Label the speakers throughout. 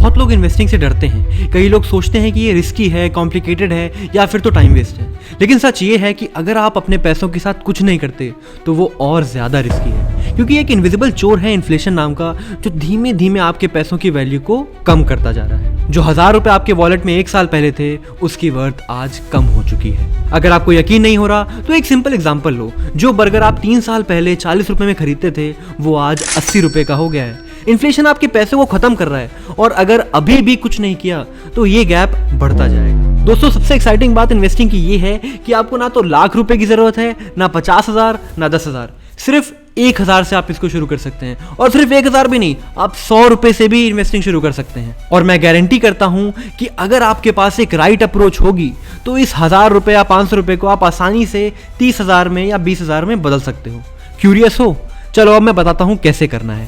Speaker 1: बहुत लोग इन्वेस्टिंग से डरते हैं। कई लोग सोचते हैं कि ये रिस्की है, कॉम्प्लिकेटेड है या फिर तो टाइम वेस्ट है। लेकिन सच ये है कि अगर आप अपने पैसों के साथ कुछ नहीं करते तो वो और ज़्यादा रिस्की है, क्योंकि एक इनविजिबल चोर है इन्फ्लेशन नाम का, जो धीमे धीमे आपके पैसों की वैल्यू को कम करता जा रहा है। जो 1000 रुपये आपके वॉलेट में 1 साल पहले थे, उसकी वर्थ आज कम हो चुकी है। अगर आपको यकीन नहीं हो रहा तो एक सिंपल एग्जांपल लो। जो बर्गर आप 3 साल पहले 40 रुपए में खरीदते थे, वो आज 80 रुपए का हो गया है। इन्फ्लेशन आपके पैसे को खत्म कर रहा है, और अगर अभी भी कुछ नहीं किया तो ये गैप बढ़ता जाएगा। दोस्तों, सबसे एक्साइटिंग बात इन्वेस्टिंग की ये है कि आपको ना तो लाख रुपए की जरूरत है, ना 50,000, ना 10,000। सिर्फ 1,000 से आप इसको शुरू कर सकते हैं, और सिर्फ 1,000 भी नहीं, आप 100 रुपए से भी इन्वेस्टिंग शुरू कर सकते हैं। और मैं गारंटी करता हूं कि अगर आपके पास एक राइट अप्रोच होगी तो इस 1000 रुपए या 500 रुपए को आप आसानी से 30,000 में या 20,000 में बदल सकते हो। क्यूरियस हो? चलो अब मैं बताता हूं कैसे करना है।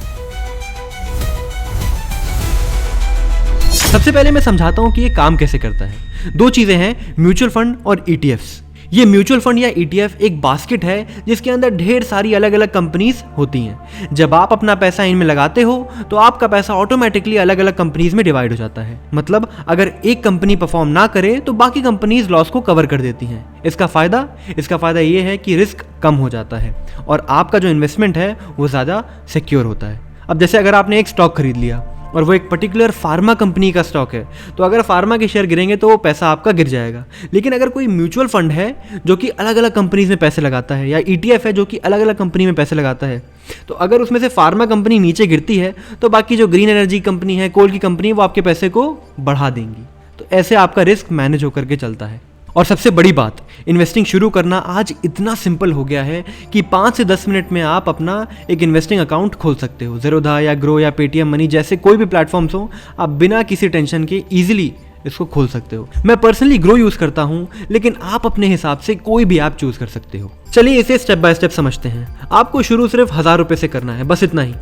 Speaker 1: सबसे पहले मैं समझाता हूं कि ये काम कैसे करता है। 2 चीजें हैं, म्यूचुअल फंड और ईटीएफ्स। ये म्यूचुअल फंड या ईटीएफ एक बास्केट है जिसके अंदर ढेर सारी अलग अलग कंपनीज होती हैं। जब आप अपना पैसा इनमें लगाते हो तो आपका पैसा ऑटोमेटिकली अलग अलग कंपनीज में डिवाइड हो जाता है। मतलब अगर एक कंपनी परफॉर्म ना करे तो बाकी कंपनीज लॉस को कवर कर देती हैं। इसका फायदा ये है कि रिस्क कम हो जाता है और आपका जो इन्वेस्टमेंट है वो ज़्यादा सिक्योर होता है। अब जैसे अगर आपने एक स्टॉक खरीद लिया और वो एक पर्टिकुलर फार्मा कंपनी का स्टॉक है, तो अगर फार्मा के शेयर गिरेंगे तो वो पैसा आपका गिर जाएगा। लेकिन अगर कोई म्यूचुअल फंड है जो कि अलग अलग कंपनीज में पैसे लगाता है, या ईटीएफ है जो कि अलग अलग कंपनी में पैसे लगाता है, तो अगर उसमें से फार्मा कंपनी नीचे गिरती है तो बाकी जो ग्रीन एनर्जी कंपनी है, कोल की कंपनी, वो आपके पैसे को बढ़ा देंगी। तो ऐसे आपका रिस्क मैनेज होकर के चलता है। और सबसे बड़ी बात, इन्वेस्टिंग शुरू करना आज इतना सिंपल हो गया है कि 5 से 10 मिनट में आप अपना एक इन्वेस्टिंग अकाउंट खोल सकते हो। ज़ेरोधा या ग्रो या पेटीएम मनी जैसे कोई भी प्लेटफॉर्म्स हो, आप बिना किसी टेंशन के ईजिली इसको खोल सकते हो। मैं पर्सनली ग्रो यूज़ करता हूँ, लेकिन आप अपने हिसाब से कोई भी ऐप चूज़ कर सकते हो। चलिए इसे स्टेप बाय स्टेप समझते हैं। आपको शुरू सिर्फ 1000 रुपये से करना है, बस इतना ही।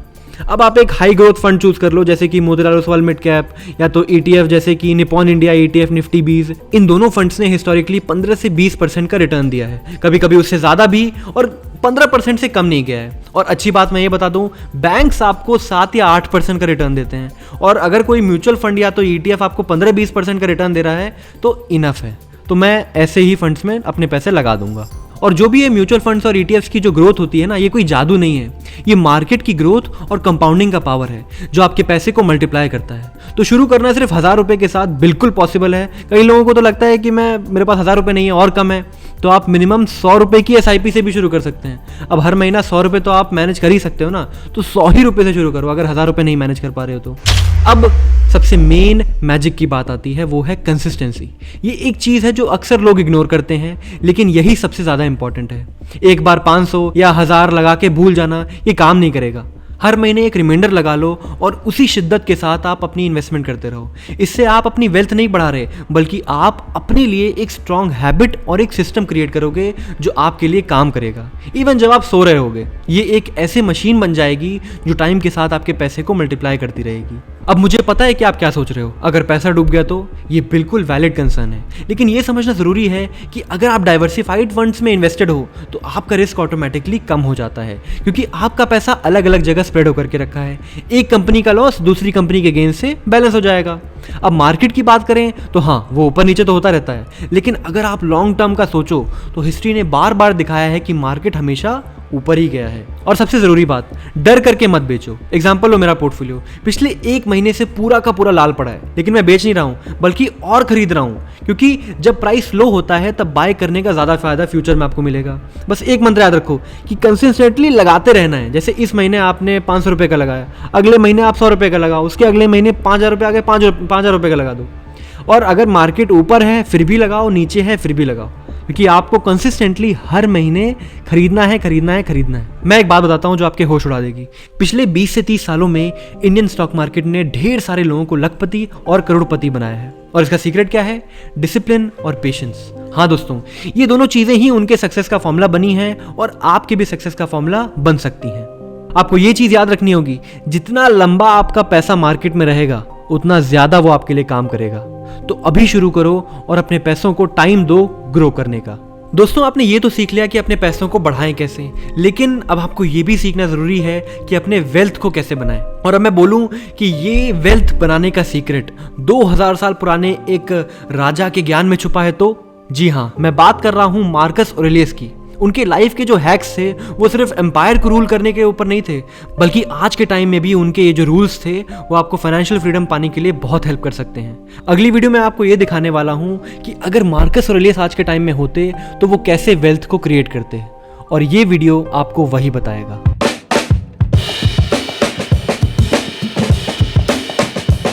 Speaker 1: अब आप एक हाई ग्रोथ फंड चूज कर लो, जैसे कि मोतीलाल ओसवाल मिड कैप, या तो ईटीएफ जैसे कि निपॉन इंडिया ईटीएफ निफ्टी 20। इन दोनों फंड्स ने हिस्टोरिकली 15 से 20% का रिटर्न दिया है, कभी कभी उससे ज़्यादा भी, और 15% से कम नहीं गया है। और अच्छी बात मैं ये बता दूं, बैंक्स आपको 7 या 8% का रिटर्न देते हैं, और अगर कोई म्यूचुअल फंड या तो ईटीएफ आपको 15-20% का रिटर्न दे रहा है तो इनफ है। तो मैं ऐसे ही फंड्स में अपने पैसे लगा दूंगा। और जो भी ये म्यूचुअल फंड्स और ईटीएफ्स की जो ग्रोथ होती है ना, ये कोई जादू नहीं है, ये मार्केट की ग्रोथ और कंपाउंडिंग का पावर है जो आपके पैसे को मल्टीप्लाई करता है। तो शुरू करना सिर्फ 1000 रुपये के साथ बिल्कुल पॉसिबल है। कई लोगों को तो लगता है कि मेरे पास 1000 रुपये नहीं है और कम है, तो आप मिनिमम 100 रुपये की एसआईपी से भी शुरू कर सकते हैं। अब हर महीना 100 रुपये तो आप मैनेज कर ही सकते हो ना, तो 100 ही रुपये से शुरू करो अगर 1000 रुपये नहीं मैनेज कर पा रहे हो तो। अब सबसे मेन मैजिक की बात आती है, वो है कंसिस्टेंसी। ये एक चीज़ है जो अक्सर लोग इग्नोर करते हैं, लेकिन यही सबसे ज़्यादा इंपॉर्टेंट है। एक बार 500 या 1000 लगा के भूल जाना ये काम नहीं करेगा। हर महीने एक रिमाइंडर लगा लो और उसी शिद्दत के साथ आप अपनी इन्वेस्टमेंट करते रहो। इससे आप अपनी वेल्थ नहीं बढ़ा रहे, बल्कि आप अपने लिए एक स्ट्रॉन्ग हैबिट और एक सिस्टम क्रिएट करोगे जो आपके लिए काम करेगा। इवन जब आप सो रहे होगे, ये एक ऐसे मशीन बन जाएगी जो टाइम के साथ आपके पैसे को मल्टीप्लाई करती रहेगी। अब मुझे पता है कि आप क्या सोच रहे हो, अगर पैसा डूब गया तो? ये बिल्कुल वैलिड कंसर्न है, लेकिन ये समझना ज़रूरी है कि अगर आप डाइवर्सिफाइड फंड्स में इन्वेस्टेड हो तो आपका रिस्क ऑटोमेटिकली कम हो जाता है, क्योंकि आपका पैसा अलग अलग जगह स्प्रेड होकर के रखा है। एक कंपनी का लॉस दूसरी कंपनी के गेन से बैलेंस हो जाएगा। अब मार्केट की बात करें तो हाँ, वो ऊपर नीचे तो होता रहता है, लेकिन अगर आप लॉन्ग टर्म का सोचो तो हिस्ट्री ने बार बार दिखाया है कि मार्केट हमेशा ऊपर ही गया है। और सबसे ज़रूरी बात, डर करके मत बेचो। एग्जाम्पल लो मेरा पोर्टफोलियो, पिछले 1 महीने से पूरा का पूरा लाल पड़ा है, लेकिन मैं बेच नहीं रहा हूँ, बल्कि और खरीद रहा हूँ, क्योंकि जब प्राइस लो होता है तब बाय करने का ज़्यादा फायदा फ्यूचर में आपको मिलेगा। बस एक मंत्र याद रखो कि कंसिस्टेंटली लगाते रहना है। जैसे इस महीने आपने 500 रुपये का लगाया, अगले महीने आप 100 रुपये का लगाओ, उसके अगले महीने 5000 रुपये आ गए, 5000 रुपये का लगा दो। और अगर मार्केट ऊपर है फिर भी लगाओ, नीचे है फिर भी लगाओ, क्योंकि आपको कंसिस्टेंटली हर महीने खरीदना है। मैं एक बात बताता हूं जो आपके होश उड़ा देगी। पिछले 20 से 30 सालों में इंडियन स्टॉक मार्केट ने ढेर सारे लोगों को लखपति और करोड़पति बनाया है, और इसका सीक्रेट क्या है? डिसिप्लिन और पेशेंस। हाँ दोस्तों, ये दोनों चीजें ही उनके सक्सेस का फॉर्मूला बनी है और आपके भी सक्सेस का फॉर्मूला बन सकती हैं। आपको ये चीज याद रखनी होगी, जितना लंबा आपका पैसा मार्केट में रहेगा उतना ज्यादा वो आपके लिए काम करेगा। तो अभी शुरू करो और अपने पैसों को टाइम दो ग्रो करने का। दोस्तों, आपने ये तो सीख लिया कि अपने पैसों को बढ़ाएं कैसे, लेकिन अब आपको ये भी सीखना ज़रूरी है कि अपने वेल्थ को कैसे बनाएं। और अब मैं बोलूं कि ये वेल्थ बनाने का सीक्रेट 2000 साल पुराने एक राजा के ज्ञान में छुपा है। तो जी हाँ, मैं बात कर रहा हूँ मार्कस ऑरेलियस की। उनके लाइफ के जो हैक्स थे वो सिर्फ एम्पायर को रूल करने के ऊपर नहीं थे, बल्कि आज के टाइम में भी उनके ये जो रूल्स थे वो आपको फाइनेंशियल फ्रीडम पाने के लिए बहुत हेल्प कर सकते हैं। अगली वीडियो में आपको ये दिखाने वाला हूँ कि अगर मार्कस ऑरेलियस आज के टाइम में होते तो वो कैसे वेल्थ को क्रिएट करते, और ये वीडियो आपको वही बताएगा।